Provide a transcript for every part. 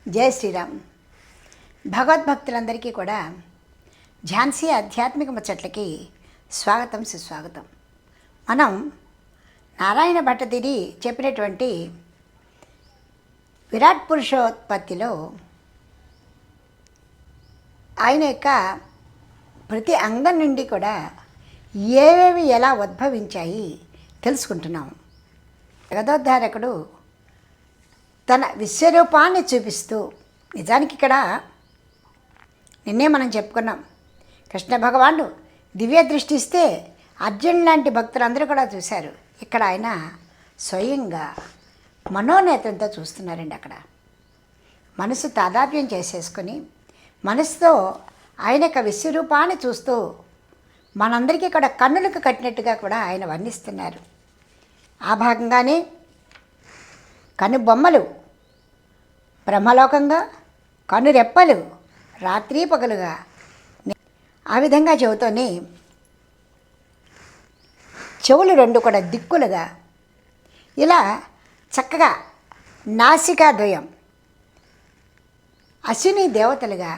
జై శ్రీరామ్. భగవద్భక్తులందరికీ కూడా ఝాన్సీ ఆధ్యాత్మిక ముచ్చట్లకి స్వాగతం, సుస్వాగతం. మనం నారాయణ భట్టతిరి చెప్పినటువంటి విరాట్ పురుషోత్పత్తిలో ఆయన యొక్క ప్రతి అంగం నుండి కూడా ఏవేవి ఎలా ఉద్భవించాయి తెలుసుకుంటున్నాం. జగదోద్ధారకుడు తన విశ్వరూపాన్ని చూపిస్తూ, నిజానికి ఇక్కడ నిన్నే మనం చెప్పుకున్నాం, కృష్ణ భగవానుడు దివ్య దృష్టి ఇస్తే అర్జున్ లాంటి భక్తులందరూ కూడా చూశారు. ఇక్కడ ఆయన స్వయంగా మనోనేత్రంతో చూస్తున్నారండి. అక్కడ మనసు తాదాప్యం చేసేసుకొని మనసుతో ఆయన యొక్క విశ్వరూపాన్ని చూస్తూ మనందరికీ కూడా కన్నులకు కట్టినట్టుగా కూడా ఆయన వర్ణిస్తున్నారు. ఆ భాగంగానే కనుబొమ్మలు బ్రహ్మలోకంగా, కనురెప్పలు రాత్రి పగలుగా, ఆ విధంగా చెబుతూనే చెవులు రెండు కూడా దిక్కులుగా, ఇలా చక్కగా నాసికాద్వయం అశ్విని దేవతలుగా,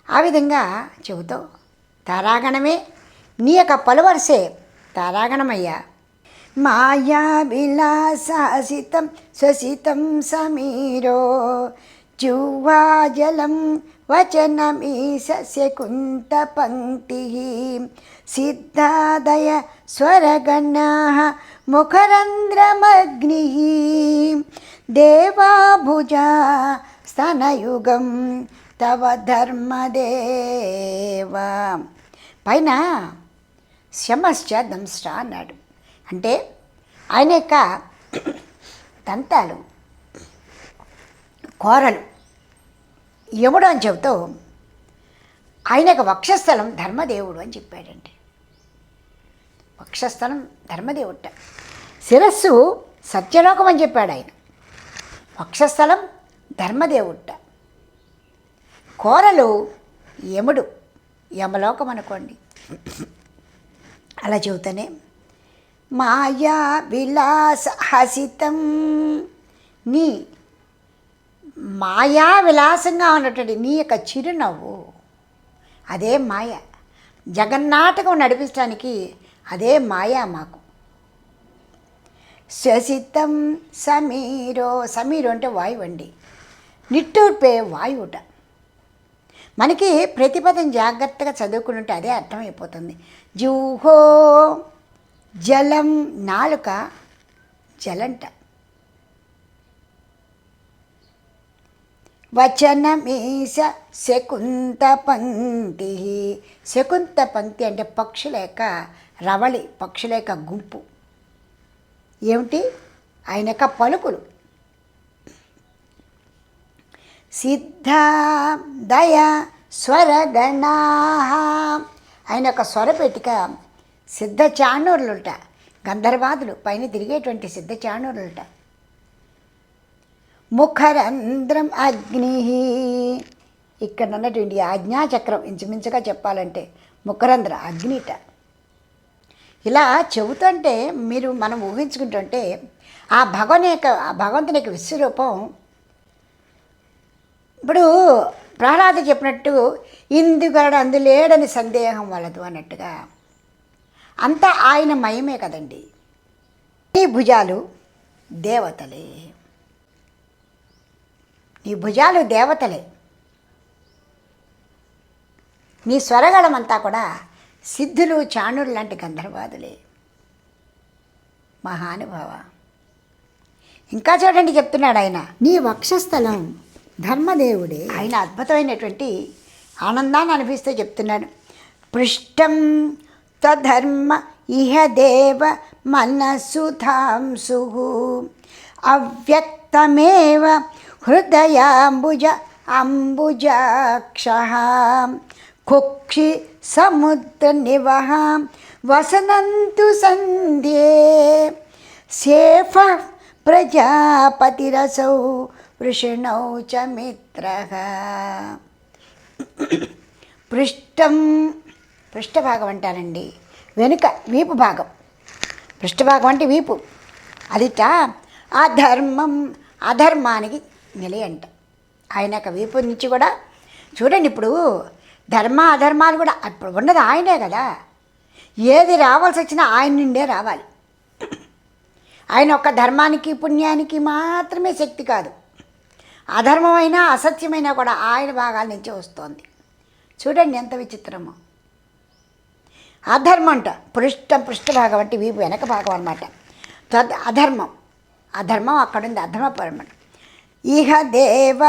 ఆ విధంగా చెబుతూ తారాగణమే నీ యొక్క పలువరసే తారాగణమయ్యా, మాయా విలాసాసితం స్వసితం సమీరో జువాజలం వచనమీశ శకుంత పంక్తి సిద్ధాదయ స్వరగణా ముఖరంధ్రమగ్ని దేవాభుజా స్తనయుగం తవ ధర్మదేవ. పైన శమశ్చ దంష్ట అన్నాడు. అంటే ఆయన యొక్క దంతాలు, కోరలు యముడు అని చెబుతూ ఆయన యొక్క వక్షస్థలం ధర్మదేవుడు అని చెప్పాడండి. వక్షస్థలం ధర్మదేవుట, శిరస్సు సత్యలోకం అని చెప్పాడు ఆయన. వక్షస్థలం ధర్మదేవుట, కోరలు యముడు, యమలోకం అనుకోండి. అలా చెబుతానే మాయా విలాస హసితం, నీ మాయా విలాసంగా ఉన్నటువంటి నీ యొక్క చిరునవ్వు, అదే మాయ. జగన్నాటకం నడిపించడానికి అదే మాయా మాకు. శ్వసితం సమీరో, సమీరు అంటే వాయువు అండి, నిట్టూర్పే వాయువుట. మనకి ప్రతిపదం జాగ్రత్తగా చదువుకుని ఉంటే అదే అర్థమైపోతుంది. జూహో జలం, నాలుక జలంట. వచనమీశ శకుంత పంక్తి, శకుంత పంక్తి అంటే పక్షుల యొక్క రవళి, పక్షుల యొక్క గుంపు. ఏమిటి? ఆయన యొక్క పలుకులు. సిద్ధాదయ స్వరగణా, ఆయన యొక్క స్వరపెట్టిక సిద్ధ చాణూరులుట, గంధర్వాదులు పైన తిరిగేటువంటి సిద్ధ చాణూరులుట. ముఖరంధ్రం అగ్ని, ఇక్కడ ఉన్నటువంటి ఆజ్ఞాచక్రం ఇంచుమించుగా చెప్పాలంటే ముఖరంధ్ర అగ్నిట. ఇలా చెబుతుంటే మనం ఊహించుకుంటుంటే ఆ భగవంతుని యొక్క విశ్వరూపం, ఇప్పుడు ప్రహ్లాద చెప్పినట్టు ఇందుగలడు అందులేడని సందేహం వలదు అన్నట్టుగా అంతా ఆయన మయమే కదండి. నీ భుజాలు దేవతలే, నీ భుజాలు దేవతలే, నీ స్వరగళం అంతా కూడా సిద్ధులు చాణులు లాంటి గంధర్వాదులే. మహానుభావ. ఇంకా చూడండి చెప్తున్నాడు ఆయన, నీ వక్షస్థలం ధర్మదేవుడే. ఆయన అద్భుతమైనటువంటి ఆనందాన్ని అనిపిస్తూ చెప్తున్నాడు. పృష్టం తధర్మ ఇహ దేవ మనసుధాంసు అవ్యక్తమేవ హృదయాంబుజ అంబుజాక్ష కుక్షి సముద్ర నివహ వసనంతు సంధ్యే శేఫ ప్రజాపతిరసౌ వృషణౌ చ మిత్రః. పృష్టం, పృష్ఠభాగం అంటారండి, వెనుక వీపు భాగం. పృష్ఠభాగం అంటే వీపు. అదిట అధర్మం, అధర్మానికి నిలయంట. ఆయన యొక్క వీపు నుంచి కూడా చూడండి. ఇప్పుడు ధర్మ అధర్మాలు కూడా ఇప్పుడు ఉన్నది ఆయనే కదా. ఏది రావాల్సి వచ్చినా ఆయన నుండే రావాలి. ఆయన ఒక్క ధర్మానికి పుణ్యానికి మాత్రమే శక్తి కాదు, అధర్మమైనా అసత్యమైనా కూడా ఆయన భాగాల నుంచే వస్తుంది. చూడండి ఎంత విచిత్రమో. అధర్మం అంట పృష్ఠభాగం అంటే వీపు వెనక భాగం అన్నమాట. అధర్మం అక్కడుంది, అధర్మపరమం. ఇహ దేవ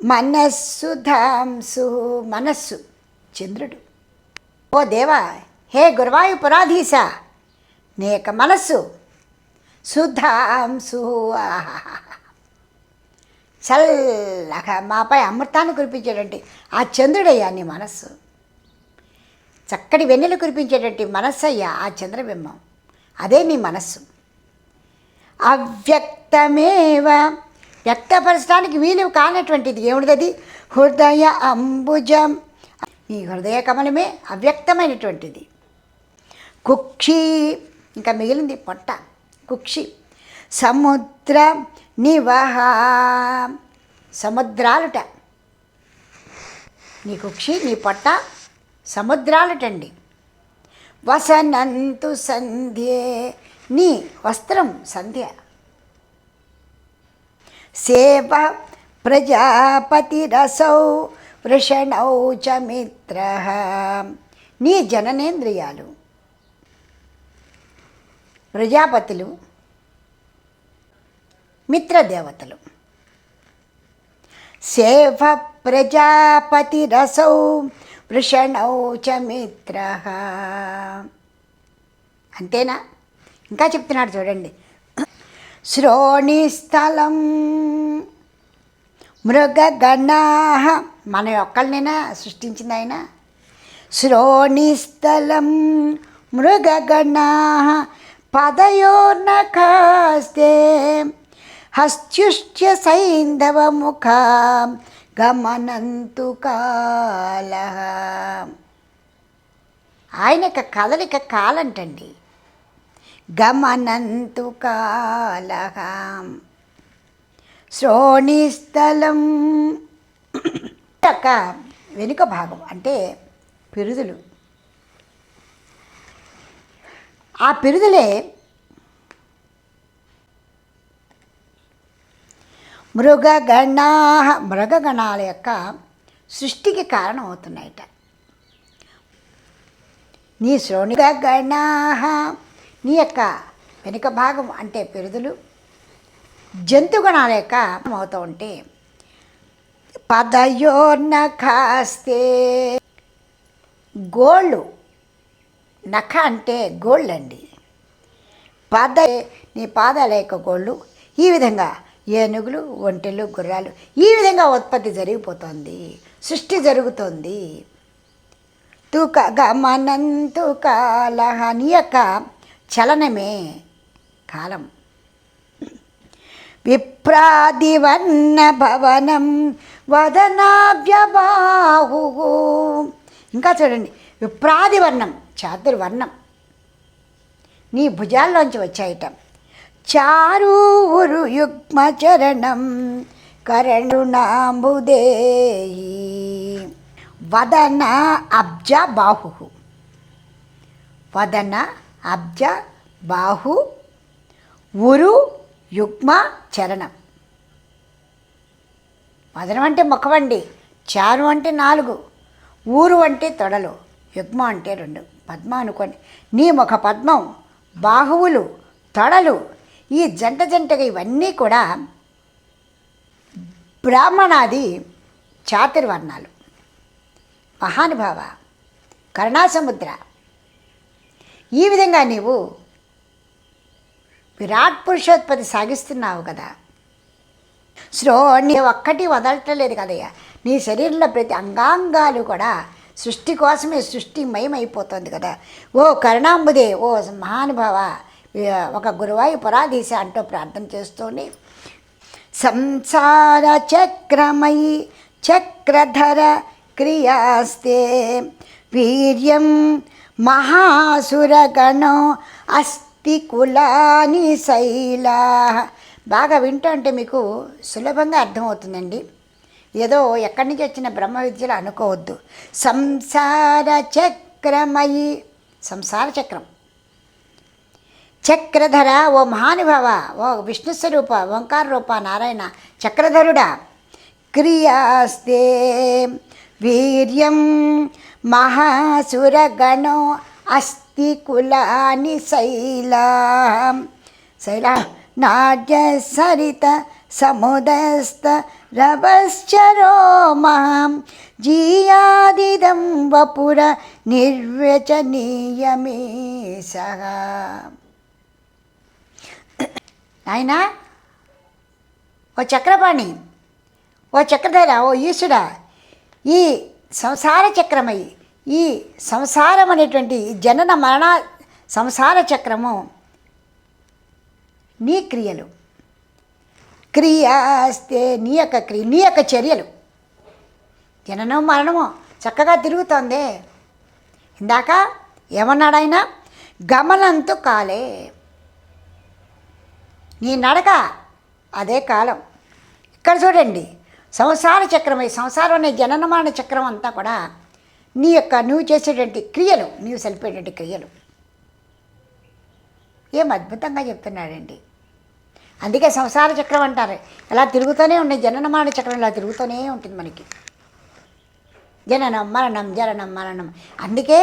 మనస్సు ధాంసు, మనస్సు చంద్రుడు. ఓ దేవా, హే గురువాయు పురాధీశ, నీ యొక్క మనస్సు సుధాంసు, చల్లగా మాపై అమృతాన్ని కురిపించేటండి ఆ చంద్రుడయ్యా నీ మనస్సు. చక్కటి వెన్నెలు కురిపించేటట్టు మనస్సు అయ్యా ఆ చంద్రబింబం, అదే నీ మనస్సు. అవ్యక్తమేవ, వ్యక్తపరచడానికి వీలు కానటువంటిది ఏమిటిది? హృదయ అంబుజం, నీ హృదయ కమలమే అవ్యక్తమైనటువంటిది. కుక్షి, ఇంకా మిగిలింది పొట్ట, కుక్షి. సముద్ర నివహ, సముద్రాలుట. నీ కుక్షి, నీ పొట్ట సముద్రాలటండి. వసనంతు సంధ్యే, నీ వస్త్రం సంధ్య. సేవ ప్రజాపతి రసౌ వృషణౌ చ మిత్ర, నీ జననేంద్రియాలు. ప్రజాపతులు మిత్రదేవతలు. సేవ ప్రజాపతి రసౌ వృషణౌ చ మిత్ర. అంతేనా? ఇంకా చెప్తున్నాడు చూడండి. శ్రోణిస్థలం మృగగణా, మన ఒక్కళ్ళనైనా సృష్టించింది ఆయన. శ్రోణిస్థలం మృగగణా పదయోర్నకాస్తే హస్త్యుష్ట్య సైంధవముఖ గమనంతు కాల. ఆయన యొక్క కదలిక కాలంటండి. గమనంతు కాల. శ్రోణిస్థలం యొక్క వెనుక భాగం అంటే పిరుదులు. ఆ పిరుదులే మృగగణాల యొక్క సృష్టికి కారణం అవుతున్నాయట. నీ శ్రోణిగణా, నీ యొక్క వెనుక భాగం అంటే పిరుదులు జంతుగణాల యొక్క అవుతూ ఉంటే పదయోర్నఖాస్తే, గోళ్ళు. నఖ అంటే గోళ్ళు అండి. నీ పాదాల యొక్క గోళ్ళు. ఈ విధంగా ఏనుగులు, ఒంటెలు, గుర్రాలు, ఈ విధంగా ఉత్పత్తి జరిగిపోతుంది, సృష్టి జరుగుతుంది. తుక గమనంతు కాల, నీ యొక్క చలనమే కాలం. విప్రాదివర్ణ భవనం వదనాభ్యబాహు, ఇంకా చూడండి. విప్రాదివర్ణం చాతుర్వర్ణం నీ భుజాల్లోంచి వచ్చాయిట. చారూరు యుగ్మచరణం కరణునాంబుదేహి వదన అబ్జ బాహు. వదన అబ్జ బాహు ఉరు యుగ్మ చరణం. వదనం అంటే ముఖమండి, చారు అంటే 4, ఊరు అంటే తొడలు, యుగ్మ అంటే 2, పద్మ అనుకోండి. నీ ముఖ పద్మం, బాహువులు, తొడలు, ఈ జంటగా ఇవన్నీ కూడా బ్రాహ్మణాది చాతుర్వర్ణాలు. మహానుభావ, కరుణాసముద్ర, ఈ విధంగా నీవు విరాట్ పురుషోత్పత్తి సాగిస్తున్నావు కదా. శ్రోణి ఒక్కటి వదలటలేదు కదయ్యా. నీ శరీరంలో ప్రతి అంగాంగాలు కూడా సృష్టి కోసమే సృష్టిమయమైపోతుంది కదా. ఓ కరుణాంబుదే, ఓ మహానుభావ, ఒక గురువాయు పరాధీశ అంటూ ప్రార్థన చేస్తూనే సంసార చక్రమయి చక్రధర క్రియాస్తే వీర్యం మహాసురగణో అస్తి కులాని శైలా బాగా వింటూ అంటే మీకు సులభంగా అర్థమవుతుందండి. ఏదో ఎక్కడి నుంచి వచ్చిన బ్రహ్మ విద్యలు అనుకోవద్దు. సంసార చక్రమయి, సంసార చక్రం, చక్రధర ఓ మహానుభావ, ఓ విష్ణు స్వరూప, ఓంకార రూప నారాయణ చక్రధరుడా, క్రియాస్తే వీర్యం మహాసురగణో అస్తి కులాని శైలా శైలా నాట్య సరిత సముదస్త రవశ్చరో మహాం జీయాదిదం వపుర నిర్వచనీయమే సహా. ఆయన ఓ చక్రపాణి, ఓ చక్రధర, ఓ ఈశుడా, ఈ సంసార చక్రమై, ఈ సంసారం అనేటువంటి జనన మరణ సంసార చక్రము నీ క్రియలు, క్రియాస్తే నీ యొక్క క్రియ, నీ యొక్క చర్యలు, జననం మరణము చక్కగా తిరుగుతోందే. ఇందాక ఏమన్నాడు ఆయన? గమనంతు కాలే, నీ నడక అదే కాలం. ఇక్కడ చూడండి, సంసార చక్రమై, సంసారం అనే జననమాన చక్రం అంతా కూడా నీ యొక్క నువ్వు చేసేటువంటి క్రియలు, నీవు సలిపేటువంటి క్రియలు. ఏం అద్భుతంగా చెప్తున్నాడండి. అందుకే సంసార చక్రం అంటారు. ఇలా తిరుగుతూనే ఉన్నాయి, జననమాన చక్రం ఇలా తిరుగుతూనే ఉంటుంది మనకి. జననం మరణం, జననం మరణం. అందుకే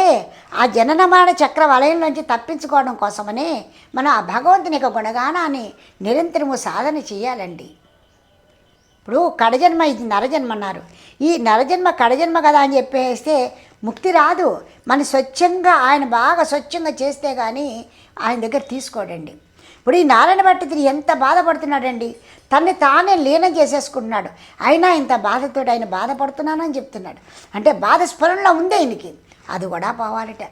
ఆ జనన మరణ చక్ర వలయం నుంచి తప్పించుకోవడం కోసమనే మనం ఆ భగవంతుని యొక్క గుణగానాన్ని నిరంతరము సాధన చేయాలండి. ఇప్పుడు కడజన్మ, ఇది నరజన్మ అన్నారు. ఈ నరజన్మ కడజన్మ కదా అని చెప్పేస్తే ముక్తి రాదు. మన స్వచ్ఛంగా ఆయన బాగా స్వచ్ఛంగా చేస్తే కానీ ఆయన దగ్గర తీసుకోడండి. ఇప్పుడు ఈ నారాయణ భట్టిది ఎంత బాధపడుతున్నాడండి, తన్ని తానే లీనం చేసేసుకుంటున్నాడు. అయినా ఇంత బాధతో ఆయన బాధపడుతున్నానని చెప్తున్నాడు. అంటే బాధ స్ఫురణలో ఉంది ఆయనకి, అది కూడా పోవాలట.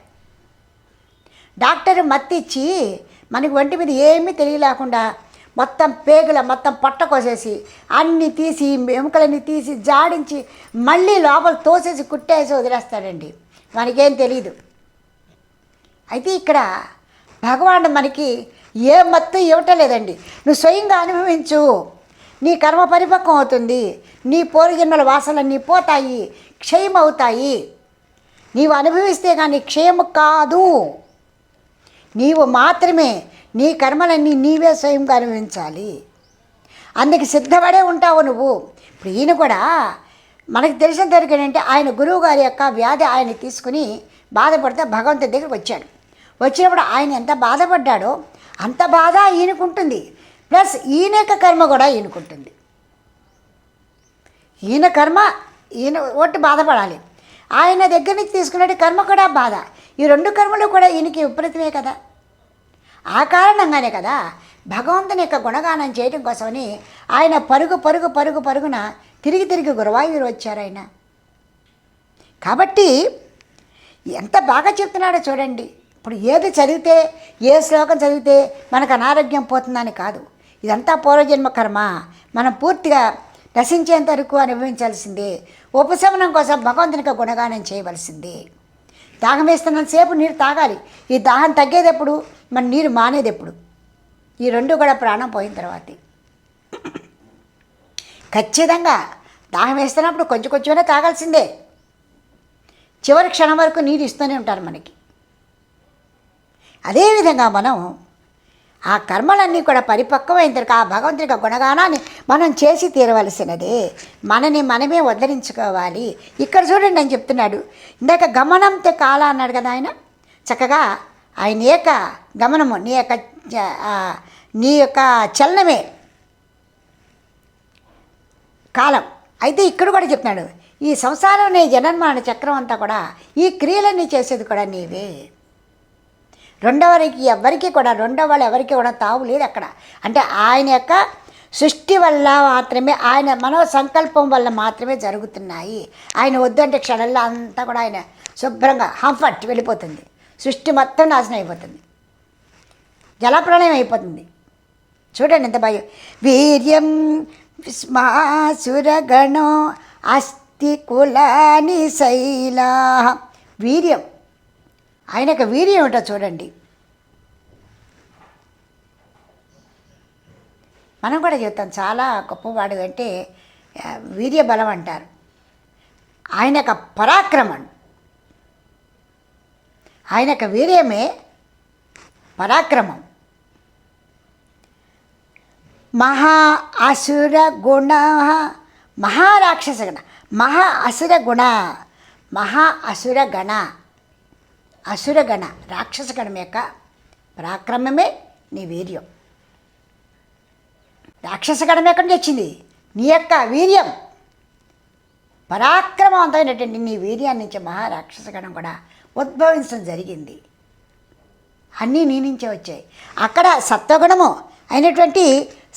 డాక్టర్ మత్తిచ్చి మనకి ఒంటి మీద ఏమీ తెలియలేకుండా మొత్తం పేగుల మొత్తం పొట్ట కోసేసి అన్నీ తీసి ఎముకలన్నీ తీసి జాడించి మళ్ళీ లోపల తోసేసి కుట్టేసి వదిలేస్తాడండి. మనకేం తెలీదు. అయితే ఇక్కడ భగవానుడు మనకి ఏ మత్తు ఇవ్వటం లేదండి. నువ్వు స్వయంగా అనుభవించు, నీ కర్మ పరిపక్వం అవుతుంది, నీ పూర్వజన్మల వాసనలన్నీ పోతాయి, క్షయం అవుతాయి. నీవు అనుభవిస్తే కానీ క్షయము కాదు. నీవు మాత్రమే నీ కర్మలన్నీ నీవే స్వయంగా అనుభవించాలి. అందుకు సిద్ధపడే ఉంటావు నువ్వు. ఇప్పుడు ఈయన కూడా మనకు తెలిసిన తరకు ఏంటంటే ఆయన గురువు గారి యొక్క వ్యాధి ఆయన తీసుకుని బాధపడితే భగవంతుడి దగ్గరికి వచ్చాడు. వచ్చినప్పుడు ఆయన ఎంత బాధపడ్డాడో అంత బాధ ఈయనకుంటుంది. ప్లస్ ఈయన యొక్క కర్మ కూడా ఈయనకుంటుంది. ఈయన కర్మ ఈయన ఒట్టి బాధపడాలి, ఆయన దగ్గర నుంచి తీసుకున్నట్టు కర్మ కూడా బాధ. ఈ రెండు కర్మలు కూడా ఈయనకి విపరీతమే కదా. ఆ కారణంగానే కదా భగవంతుని యొక్క గుణగానం చేయడం కోసమని ఆయన పరుగున తిరిగి గురువాయూరు వచ్చారు ఆయన. కాబట్టి ఎంత బాగా చెప్తున్నాడో చూడండి. ఇప్పుడు ఏది చదివితే, ఏ శ్లోకం చదివితే మనకు అనారోగ్యం పోతుందని కాదు. ఇదంతా పూర్వజన్మ కర్మ. మనం పూర్తిగా నశించేంత వరకు అనుభవించాల్సిందే. ఉపశమనం కోసం భగవంతునికి గుణగానం చేయవలసిందే. దాహం వేస్తున్నంతసేపు నీరు తాగాలి. ఈ దాహం తగ్గేది ఎప్పుడు, మన నీరు మానేది ఎప్పుడు? ఈ రెండు కూడా ప్రాణం పోయిన తర్వాతే. ఖచ్చితంగా దాహం వేస్తున్నప్పుడు కొంచెమైనా తాగాల్సిందే. చివరి క్షణం వరకు నీరు ఇస్తూనే ఉంటారు మనకి. అదేవిధంగా మనం ఆ కర్మలన్నీ కూడా పరిపక్వమైన తర్వాత ఆ భగవంతుని యొక్క గుణగానాన్ని మనం చేసి తీరవలసినదే. మనమే ఉద్ధరించుకోవాలి. ఇక్కడ చూడండి అని చెప్తున్నాడు. ఇందాక గమనంతో కాల అన్నాడు కదా ఆయన. చక్కగా ఆయన యొక్క గమనము, నీ యొక్క చలనమే కాలం. అయితే ఇక్కడ కూడా చెప్తున్నాడు, ఈ సంసారం అనే జనన్మరణ చక్రం అంతా కూడా ఈ క్రియలన్నీ చేసేది కూడా నీవే. రెండో వాళ్ళు ఎవరికి కూడా తావు లేదు అక్కడ. అంటే ఆయన యొక్క సృష్టి వల్ల మాత్రమే, ఆయన మనో సంకల్పం వల్ల మాత్రమే జరుగుతున్నాయి. ఆయన వద్దంటే క్షణంలో అంతా కూడా ఆయన శుభ్రంగా హంఫర్ట్ వెళ్ళిపోతుంది. సృష్టి మొత్తం నాశనం అయిపోతుంది, జలప్రళయం అయిపోతుంది. చూడండి ఎంత భయం. వీర్యం విస్మాసురగణో అస్తి కులాని శైలా. వీర్యం, ఆయన యొక్క వీర్యం ఏమిటో చూడండి. మనం కూడా చెప్తాం చాలా గొప్పవాడు అంటే వీర్యబలం అంటారు. ఆయన యొక్క పరాక్రమం, ఆయన యొక్క వీర్యమే పరాక్రమం. మహా అసుర గుణ, మహారాక్షస గణ, మహా అసుర గుణ, మహా అసుర గణ, అసురగణ రాక్షస గణం యొక్క పరాక్రమమే నీ వీర్యం. రాక్షస గణం ఎక్కడి నుంచి వచ్చింది? నీ యొక్క వీర్యం. పరాక్రమవంతమైనటువంటి నీ వీర్యాన్ని నుంచి మహారాక్షస గణం కూడా ఉద్భవించడం జరిగింది. అన్నీ నీ నుంచే వచ్చాయి. అక్కడ సత్వగుణము అయినటువంటి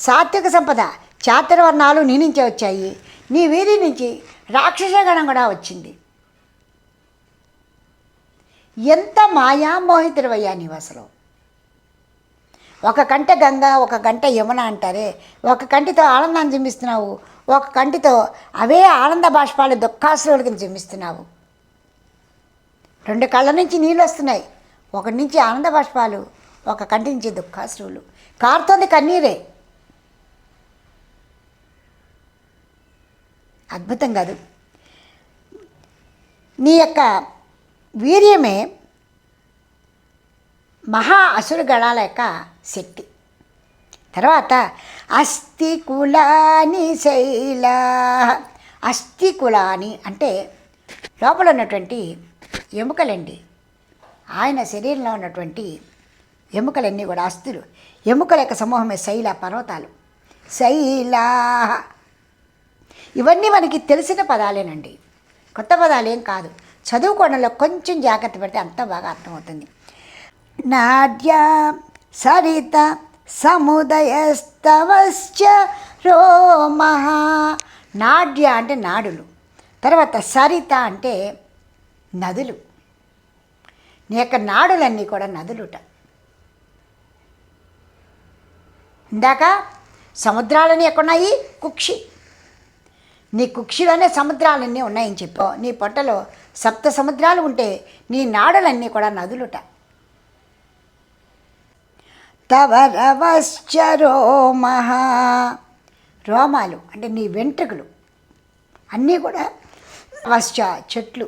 సాత్విక సంపద చాతుర్వర్ణాలు నీ నుంచే వచ్చాయి. నీ వీరి నుంచి రాక్షస గణం కూడా వచ్చింది. ఎంత మాయామోహితుడవయ్యా నీవు అసలు. ఒక కంట గంగ, ఒక కంట యమున అంటారే, ఒక కంటితో ఆనందాన్ని జిమ్మిస్తున్నావు, ఒక కంటితో అవే ఆనంద బాష్పాలు దుఃఖాశ్రువులకి జిమ్మిస్తున్నావు. రెండు కళ్ళ నుంచి నీళ్ళు వస్తున్నాయి, ఒకటి నుంచి ఆనంద బాష్పాలు, ఒక కంటి నుంచి దుఃఖాశ్రువులు. కారుతోంది కన్నీరే. అద్భుతం కాదు? నీ యొక్క వీర్యమే మహా అసుర గణాల యొక్క శక్తి. తర్వాత అస్థి కులాని శైల. అస్థి కులాని అంటే లోపల ఉన్నటువంటి ఎముకలండి. ఆయన శరీరంలో ఉన్నటువంటి ఎముకలన్నీ కూడా అస్థులు. ఎముకల యొక్క సమూహమే శైల, పర్వతాలు. శైల ఇవన్నీ మనకి తెలిసిన పదాలేనండి, కొత్త పదాలేం కాదు. చదువుకోవడంలో కొంచెం జాగ్రత్త పెడితే అంతా బాగా అర్థమవుతుంది. నాడ్య సరిత సముదయస్తవశ్చ రోమః. నాడ్య అంటే నాడులు, తర్వాత సరిత అంటే నదులు. నీ యొక్క నాడులన్నీ కూడా నదులుట. ఇందాక సముద్రాలన్నీ ఎక్కడున్నాయి? కుక్షి. నీ కుక్షిలోనే సముద్రాలన్నీ ఉన్నాయని చెప్పావు. నీ పొట్టలో 7 సముద్రాలు ఉంటే నీ నాడులన్నీ కూడా నదులుట. తవ రవశ్చ రోమః. రోమాలు అంటే నీ వెంట్రుకలు అన్నీ కూడా వశ్చ చెట్లు.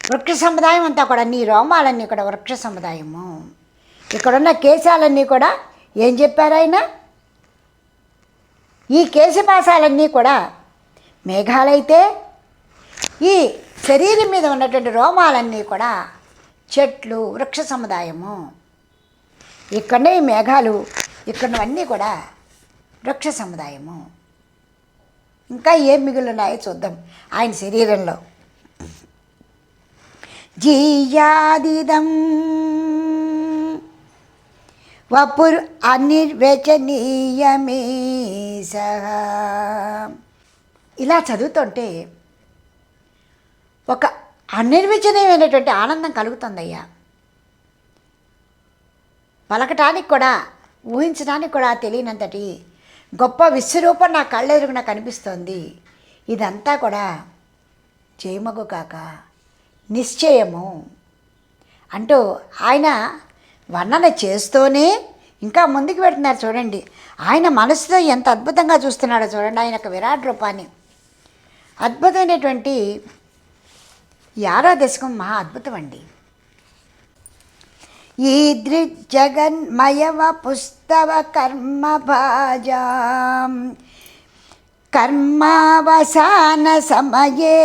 వృక్ష సముదాయం అంతా కూడా నీ రోమాలన్నీ కూడా వృక్ష సముదాయము. ఇక్కడున్న కేశాలన్నీ కూడా ఏం చెప్పారు ఆయన? ఈ కేశపాసాలన్నీ కూడా మేఘాలైతే ఈ శరీరం మీద ఉన్నటువంటి రోమాలన్నీ కూడా చెట్లు, వృక్ష సముదాయము. ఇక్కడనే ఈ మేఘాలు, ఇక్కడవన్నీ కూడా వృక్ష సముదాయము. ఇంకా ఏం మిగులున్నాయో చూద్దాం ఆయన శరీరంలో. జీయాదిదం వపుర్ అనిర్వచనీయమే సహా. ఇలా చదువుతుంటే ఒక అనిర్వచనీయమైనటువంటి ఆనందం కలుగుతుందయ్యా. పలకటానికి కూడా, ఊహించడానికి కూడా తెలియనంతటి గొప్ప విశ్వరూపం నా కళ్ళెదురుగున కనిపిస్తోంది. ఇదంతా కూడా చేయమగు కాక నిశ్చయము అంటూ ఆయన వర్ణన చేస్తూనే ఇంకా ముందుకు పెడుతున్నారు. చూడండి ఆయన మనసుతో ఎంత అద్భుతంగా చూస్తున్నాడో చూడండి ఆయన యొక్క విరాట్ రూపాన్ని. అద్భుతమైనటువంటి 6వ దశకం మహా అద్భుతం అండి. ఈదృజగన్మయవ పుస్తవ కర్మభాజాం కర్మావసాన సమయే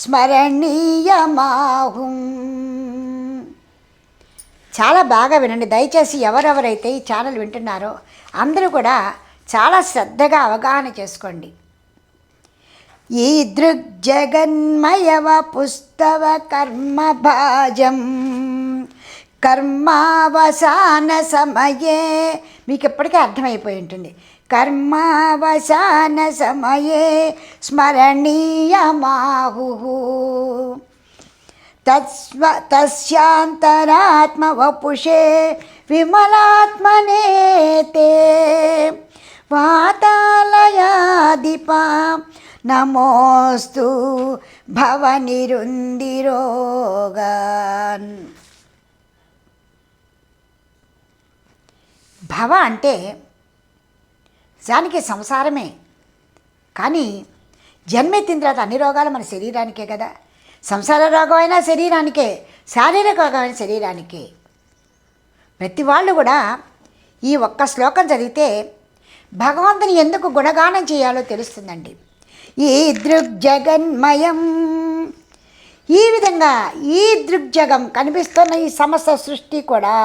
స్మరణీయమాహుం. చాలా బాగా వినండి దయచేసి. ఎవరెవరైతే ఈ ఛానల్ వింటున్నారో అందరూ కూడా చాలా శ్రద్ధగా అవగాహన చేసుకోండి. ఈ దృగ్జగన్మయవ పుస్తవ కర్మభాజం కర్మావసాన సమయే. మీకు ఇప్పటికే అర్థమైపోయి ఉంటుంది. కర్మావసాన సమయే స్మరణీయమాహుః. తస్యాంతరాత్మ వపుషే విమలాత్మనే తే వాతాలయాదిపా నమోస్తు భవనిరుందిరోగాన్. భవ అంటే నిజానికి సంసారమే. కానీ జన్మెత్తిన తర్వాత అన్ని రోగాలు మన శరీరానికే కదా. సంసార రోగం అయినా శరీరానికే, శారీరక రోగం అయినా శరీరానికే. ప్రతి వాళ్ళు కూడా ఈ ఒక్క శ్లోకం చదివితే భగవంతుని ఎందుకు గుణగానం చేయాలో తెలుస్తుందండి. ఈ దృగ్జగన్మయం, ఈ విధంగా ఈ దృగ్జగం కనిపిస్తున్న ఈ సమస్త సృష్టి కూడా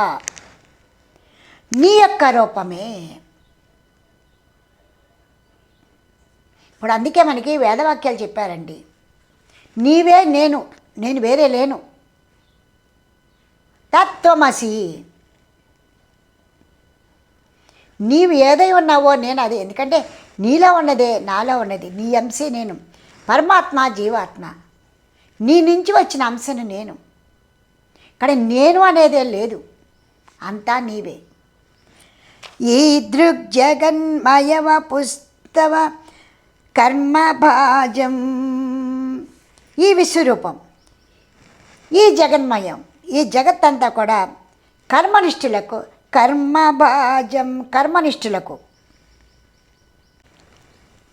నీ యొక్క రూపమే. ఇప్పుడు అందుకే మనకి వేదవాక్యాలు చెప్పారండి. నీవే నేను, నేను వేరే లేను. తత్వమసి, నీవు ఏదై ఉన్నావో నేను అది. ఎందుకంటే నీలో ఉన్నదే నాలో ఉన్నది, నీ అంశే నేను. పరమాత్మ జీవాత్మ, నీ నుంచి వచ్చిన అంశను నేను. కానీ నేను అనేదే లేదు, అంతా నీవే. ఈ దృగ్జగన్మయవ పుస్తవ కర్మభాజం, ఈ విశ్వరూపం, ఈ జగన్మయం, ఈ జగత్తంతా కూడా కర్మనిష్ఠులకు, కర్మభాజం కర్మనిష్ఠులకు.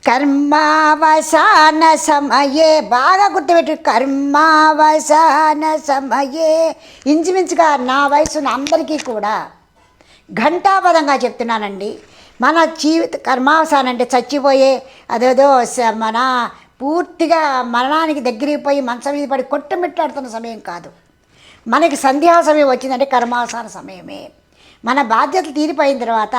కర్మావసాన సమయే, బాగా గుర్తుపెట్టు, కర్మావసాన సమయే. ఇంచుమించుగా నా వయసున్న అందరికీ కూడా ఘంటాపదంగా చెప్తున్నానండి. మన జీవిత కర్మావసానం అంటే చచ్చిపోయే, అదేదో మన పూర్తిగా మరణానికి దగ్గరికి పోయి మంచం మీద పడి కొట్టుమిట్టాడుతున్న సమయం కాదు. మనకి సంధ్యా సమయం వచ్చిందంటే కర్మావసాన సమయమే. మన బాధ్యతలు తీరిపోయిన తర్వాత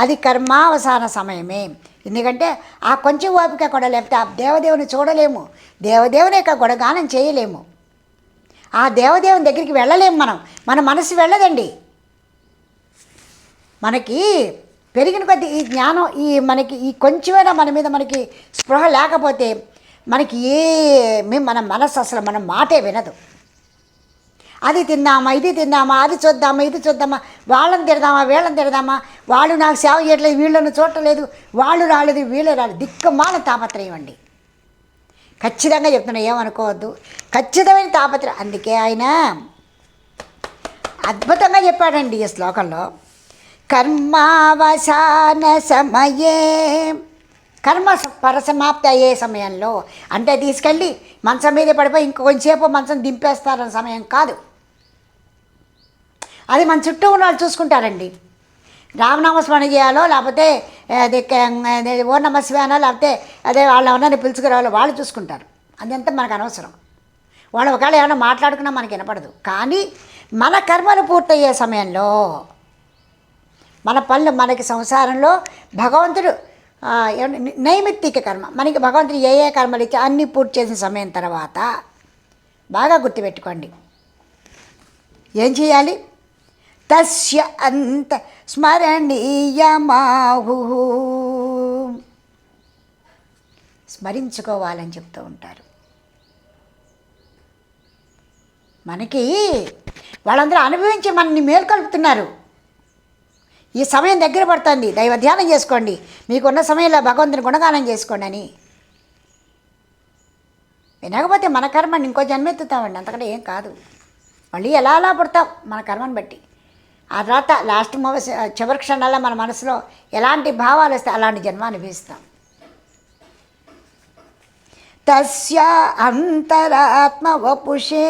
అది కర్మావసాన సమయమే. ఎందుకంటే ఆ కొంచెం ఓపిక కూడా లేకపోతే ఆ దేవదేవుని చూడలేము, దేవదేవుని యొక్క గుణగానం చేయలేము, ఆ దేవదేవుని దగ్గరికి వెళ్ళలేము. మన మనసు వెళ్ళదండి. మనకి పెరిగిన కొద్దీ ఈ జ్ఞానం, మనకి ఈ కొంచెమైనా మన మీద మనకి స్పృహ లేకపోతే మనకి మన మనసు అసలు మన మాటే వినదు. అది తిందామా, ఇది తిందామా, అది చూద్దామా, ఇది చూద్దామా, వాళ్ళని తిడదామా, వీళ్ళని తిడదామా, వాళ్ళు నాకు సేవ చేయట్లేదు, వీళ్ళని చూడలేదు, వాళ్ళు రాలేదు, వీళ్ళు రాలేదు, దిక్కుమాల తాపత్రయం అండి. ఖచ్చితంగా చెప్తున్నా, ఏమనుకోవద్దు, ఖచ్చితమైన తాపత్రయం. అందుకే ఆయన అద్భుతంగా చెప్పాడండి ఈ శ్లోకంలో. కర్మావసాన సమయే, కర్మ పరిసమాప్తి అయ్యే సమయంలో, అంటే తీసుకెళ్ళి మంచం మీద పడిపోయి ఇంకొంచెంసేపు మంచం దింపేస్తారన్న సమయం కాదు. అది మన చుట్టూ ఉన్న వాళ్ళు చూసుకుంటారండి. రామనామస్మరణ చేయాలో, లేకపోతే అది ఓ నమస్వానో, లేకపోతే అదే వాళ్ళు ఎవరన్నా పిలుచుకురావాలో వాళ్ళు చూసుకుంటారు. అదంతా మనకు అనవసరం. వాళ్ళు ఒకవేళ ఏమైనా మాట్లాడుకున్నా మనకి వినపడదు. కానీ మన కర్మలు పూర్తయ్యే సమయంలో, మన పనులు, మనకి సంసారంలో భగవంతుడు నైమిత్తిక కర్మ, మనకి భగవంతుడు ఏ కర్మలు ఇచ్చి అన్నీ పూర్తి చేసిన సమయం తర్వాత బాగా గుర్తుపెట్టుకోండి, ఏం చేయాలి? తస్య అంత స్మరణీయమాహు, స్మరించుకోవాలని చెప్తూ ఉంటారు. మనకి వాళ్ళందరూ అనుభవించి మనల్ని మేల్కొల్పుతున్నారు. ఈ సమయం దగ్గర పడుతుంది, దైవ ధ్యానం చేసుకోండి, మీకున్న సమయంలో భగవంతుని గుణగానం చేసుకోండి అని. వినకపోతే మన కర్మని ఇంకో జన్మెత్తుతామండి, అంతకంటే ఏం కాదు. మళ్ళీ ఎలా అలా పుడతాం మన కర్మను బట్టి. ఆ తర్వాత లాస్ట్ చివరి క్షణాల్లో మన మనసులో ఎలాంటి భావాలు వస్తే అలాంటి జన్మ అనుభవిస్తాం. తస్య అంతరాత్మ వపుషే,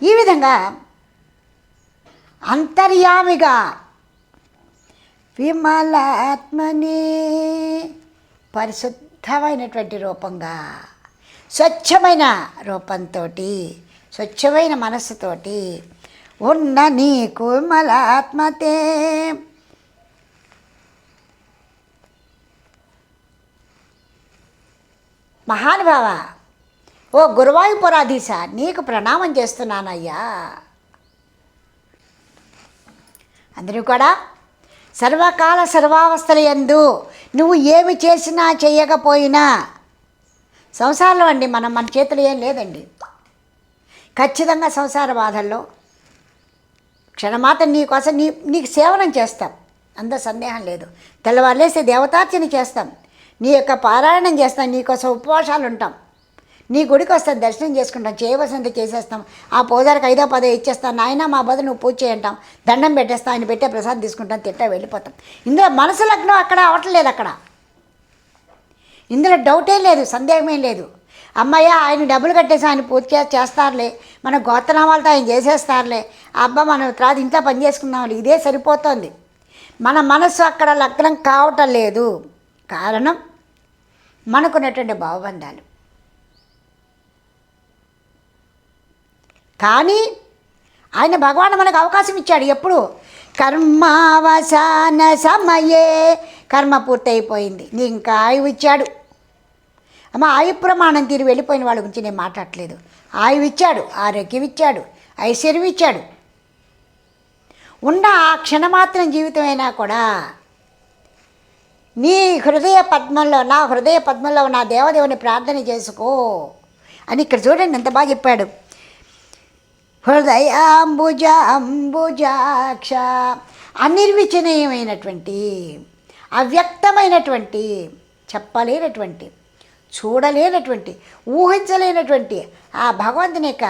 ఈ విధంగా అంతర్యామిగా విమలాత్మనే, పరిశుద్ధమైనటువంటి రూపంగా, స్వచ్ఛమైన రూపంతో, స్వచ్ఛమైన మనస్సుతోటి ఉన్న నీకు విమలాత్మతే, మహానుభావ, ఓ గురువాయూపురాధీశ, నీకు ప్రణామం చేస్తున్నానయ్యా. అందరూ కూడా సర్వకాల సర్వావస్థల యందు నువ్వు ఏమి చేసినా చేయకపోయినా, సంసారంలో అండి మన చేతులు ఏం లేదండి. ఖచ్చితంగా సంసార బాధల్లో క్షణమాత్రం నీకోసం నీకు సేవనం చేస్తాం, అంత సందేహం లేదు. తెల్లవారులేసి దేవతార్చన చేస్తాం, నీ యొక్క పారాయణం చేస్తాం, నీకోసం ఉపవాసాలు ఉంటాం, నీ గుడికి వస్తాం, దర్శనం చేసుకుంటాం, చేయవలసినంత చేసేస్తాం, ఆ పూజారికి 5ో 10 ఇచ్చేస్తాం, నాయన మా బదులు నువ్వు పూజ చేయంటాం, దండం పెట్టేస్తాం, ఆయన పెట్టే ప్రసాదం తీసుకుంటాం, తిట్టా వెళ్ళిపోతాం. ఇందులో మనసు లగ్నం అక్కడ అవ్వట్లేదు. అక్కడ ఇందులో డౌటే లేదు, సందేహమేం లేదు. అమ్మయ్య ఆయన డబ్బులు కట్టేసి ఆయన పూజ చేస్తారులే, మన గోత్రనామాలతో ఆయన చేసేస్తారులే, అబ్బా మనం తర్వాత ఇంట్లో పని చేసుకుందాంలే, ఇదే సరిపోతుంది. మన మనస్సు అక్కడ లగ్నం కావటం లేదు. కారణం మనకున్నటువంటి భావబంధాలు. కానీ ఆయన భగవాన్ మనకు అవకాశం ఇచ్చాడు. ఎప్పుడు? కర్మావసాన సమయే, కర్మ పూర్తయిపోయింది, నీ ఇంకా ఆయువు ఇచ్చాడు. అమ్మ ఆయు ప్రమాణం తీరి వెళ్ళిపోయిన వాళ్ళ గురించి నేను మాట్లాడట్లేదు. ఆయువు ఇచ్చాడు, ఆరోగ్యం ఇచ్చాడు, ఐశ్వర్యం ఇచ్చాడు. ఉన్న ఆ క్షణమాత్రం జీవితమైనా కూడా నీ హృదయ పద్మంలో, నా హృదయ పద్మంలో నా దేవదేవుని ప్రార్థన చేసుకో అని ఇక్కడ చూడండి ఎంత బాగా చెప్పాడు. హృదయాంబుజ అంబుజాక్ష, అనిర్వచనీయమైనటువంటి, అవ్యక్తమైనటువంటి, చెప్పలేనటువంటి, చూడలేనటువంటి, ఊహించలేనటువంటి ఆ భగవంతుని యొక్క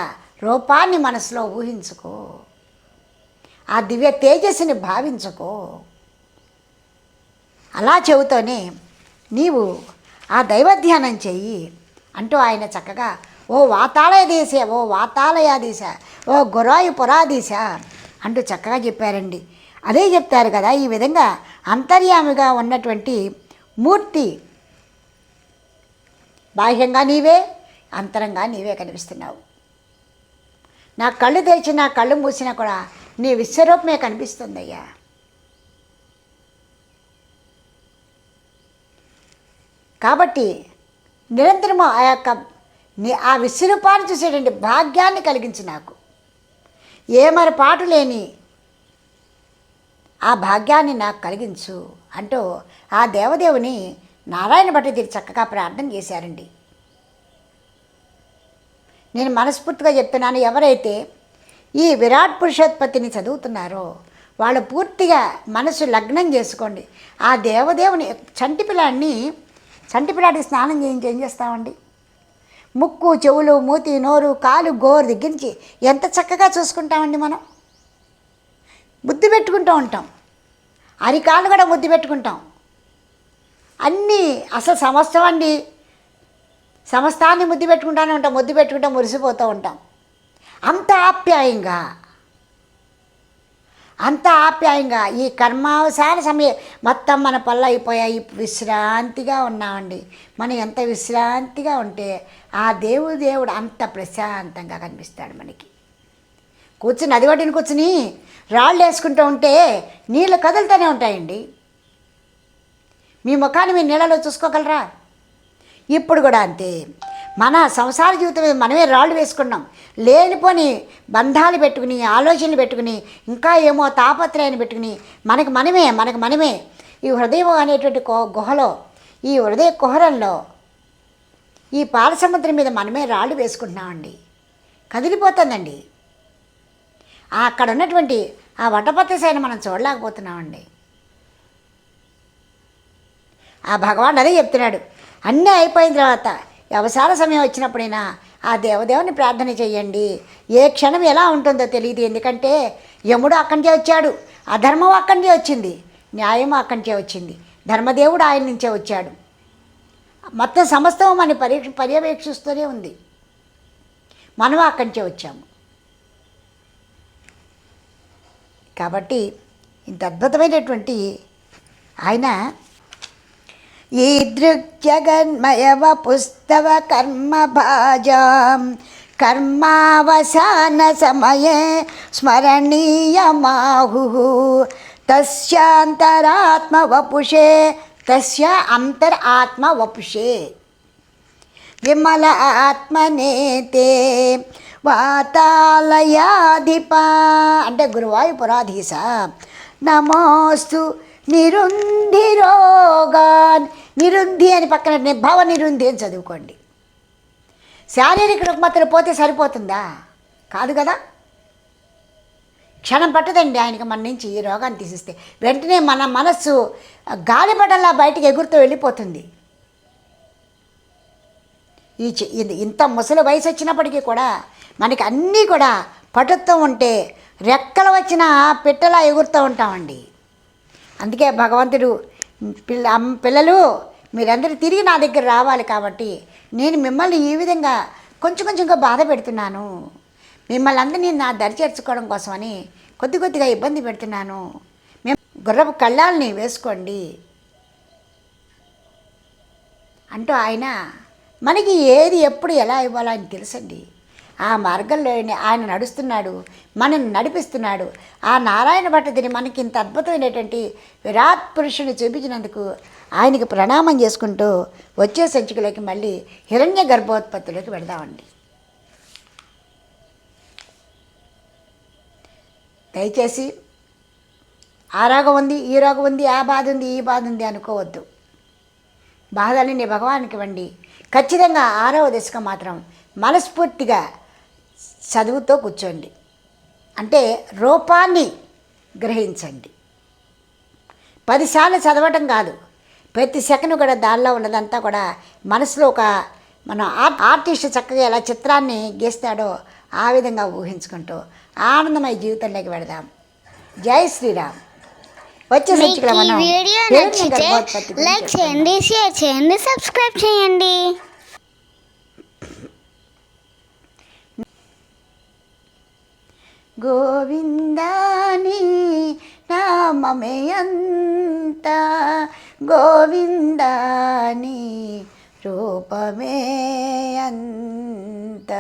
రూపాన్ని మనసులో ఊహించుకో, ఆ దివ్య తేజస్సుని భావించుకో. అలా చెబుతూనే నీవు ఆ దైవధ్యానం చెయ్యి అంటూ ఆయన చక్కగా ఓ వాతాళయదీశ, ఓ వాతాళయాదీశ, ఓ గురాయు పురాదీశ అంటూ చక్కగా చెప్పారండి. అదే చెప్తారు కదా, ఈ విధంగా అంతర్యామిగా ఉన్నటువంటి మూర్తి బాహ్యంగా నీవే, అంతరంగా నీవే కనిపిస్తున్నావు. నా కళ్ళు తెరిచి నా కళ్ళు మూసినా కూడా నీ విశ్వరూపమే కనిపిస్తుందయ్యా. కాబట్టి నిరంతరము ఆ యొక్క ఆ విశ్వరూపాన్ని చూసేటువంటి భాగ్యాన్ని కలిగించు నాకు. ఏమరపాటు లేని ఆ భాగ్యాన్ని నాకు కలిగించు అంటూ ఆ దేవదేవుని నారాయణ భట్టు చక్కగా ప్రార్థన చేశారండి. నేను మనస్ఫూర్తిగా చెప్తున్నాను, ఎవరైతే ఈ విరాట్ పురుషోత్పత్తిని చదువుతున్నారో వాళ్ళు పూర్తిగా మనసు లగ్నం చేసుకోండి. ఆ దేవదేవుని చంటిపిల్లాడికి స్నానం చేయించి ఏం చేస్తామండి? ముక్కు, చెవులు, మూతి, నోరు, కాలు, గోరు దగ్గరించి ఎంత చక్కగా చూసుకుంటామండి. మనం ముద్దు పెట్టుకుంటూ ఉంటాం, అరికాళ్ళు కూడా ముద్దు పెట్టుకుంటాం. అన్నీ అసలు సమస్తం అండి, సమస్తాన్ని ముద్దు పెట్టుకుంటూనే ఉంటాం, ముద్దు పెట్టుకుంటూ మురిసిపోతూ ఉంటాం. అంత ఆప్యాయంగా ఈ కర్మావసాన సమయం మొత్తం మన పనులు అయిపోయాయి, విశ్రాంతిగా ఉన్నామండి. మనం ఎంత విశ్రాంతిగా ఉంటే ఆ దేవుడు అంత ప్రశాంతంగా కనిపిస్తాడు మనకి. కూర్చుని నది ఒడ్డున కూర్చుని రాళ్ళు వేసుకుంటూ ఉంటే నీళ్ళు కదులుతూనే ఉంటాయండి. మీ ముఖాన్ని మీ నీళ్ళలో చూసుకోగలరా? ఇప్పుడు కూడా అంతే. మన సంసార జీవితం మీద మనమే రాళ్ళు వేసుకున్నాం. లేనిపోని బంధాలు పెట్టుకుని, ఆలోచనలు పెట్టుకుని, ఇంకా ఏమో తాపత్రయాన్ని పెట్టుకుని మనకు మనమే ఈ హృదయం అనేటువంటి గుహలో, ఈ హృదయ కుహరంలో, ఈ పాలసముద్రం మీద మనమే రాళ్ళు వేసుకుంటున్నామండి. కదిలిపోతుందండి. అక్కడ ఉన్నటువంటి ఆ వటపత్రశాయిని మనం చూడలేకపోతున్నామండి. ఆ భగవాన్ అదే చెప్తున్నాడు, అన్నీ అయిపోయిన తర్వాత అవసర సమయం వచ్చినప్పుడైనా ఆ దేవదేవుని ప్రార్థన చేయండి. ఏ క్షణం ఎలా ఉంటుందో తెలియదు. ఎందుకంటే యముడు అక్కడి నుంచే వచ్చాడు, అధర్మం అక్కడి నుంచే వచ్చింది, న్యాయం అక్కడి నుంచే వచ్చింది, ధర్మదేవుడు ఆయన నుంచే వచ్చాడు. మొత్తం సమస్తం మన పర్యవేక్షిస్తూనే ఉంది. మనం అక్కడి నుంచే వచ్చాము. కాబట్టి ఇంత అద్భుతమైనటువంటి ఆయన ఈదృగ్జగన్మయవ పుస్తవ కర్మభాజాం కర్మావసాన సమయే స్మరణీయమాహు తస్యాంతరాత్మవపుషే విమల ఆత్మనేతే వాతాలయాధిప అంటే గురువాయుపురాధీశ నమోస్తు నిరుంధిరోగాన్. నిరుంధి అని పక్కన భవ నిరుంధి అని చదువుకోండి. శారీరక రుగ్మతలు పోతే సరిపోతుందా? కాదు కదా. క్షణం పట్టదండి ఆయనకి మన నుంచి ఈ రోగాన్ని తీసిస్తే. వెంటనే మన మనస్సు గాలిపటంలా బయటికి ఎగురుతూ వెళ్ళిపోతుంది. ఇది ఇంత ముసలి వయసు వచ్చినప్పటికీ కూడా మనకి అన్నీ కూడా పటుత్వం ఉంటే రెక్కలు వచ్చిన పిట్టలా ఎగురుతూ ఉంటామండి. అందుకే భగవంతుడు పిల్లలు మీరందరూ తిరిగి నా దగ్గర రావాలి కాబట్టి నేను మిమ్మల్ని ఈ విధంగా కొంచెం కొంచెంగా బాధ పెడుతున్నాను. మిమ్మల్ని అందరినీ నా దరి చేర్చుకోవడం కోసమని కొద్దిగా ఇబ్బంది పెడుతున్నాను. మేము గుర్రపు కళ్ళాలని వేసుకోండి అంటూ ఆయన మనకి ఏది ఎప్పుడు ఎలా ఇవ్వాలో ఆయన తెలుసండి. ఆ మార్గంలో ఆయన నడుస్తున్నాడు, మనల్ని నడిపిస్తున్నాడు. ఆ నారాయణ భట్టతిని మనకి ఇంత అద్భుతమైనటువంటి విరాట్ పురుషుని చూపించినందుకు ఆయనకి ప్రణామం చేసుకుంటూ వచ్చే సంచికలోకి మళ్ళీ హిరణ్య గర్భోత్పత్తిలోకి వెళదామండి. దయచేసి ఆ రోగం ఉంది, ఈ రోగం ఉంది, ఆ బాధ ఉంది, ఈ బాధ ఉంది అనుకోవద్దు. బాధలని భగవానికి ఇవ్వండి. ఖచ్చితంగా 6వ దశకు మాత్రం మనస్ఫూర్తిగా చదువుతో కూర్చోండి. అంటే రూపాన్ని గ్రహించండి. 10 సార్లు చదవటం కాదు, ప్రతి సెకండ్ కూడా దానిలో ఉన్నదంతా కూడా మనసులో మన ఆర్టిస్ట్ చక్కగా ఎలా చిత్రాన్ని గీస్తాడో ఆ విధంగా ఊహించుకుంటూ ఆనందమయ జీవితంలోకి వెళదాం. జై శ్రీరామ్. వచ్చే సంచికలో మనం లైక్ చేయండి, షేర్ చేయండి, సబ్స్క్రైబ్ చేయండి. గోవిందాని నామమే అంత, గోవిందాని రూపమే అంత,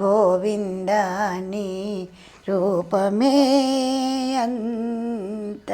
గోవిందాని రూపమే అంత.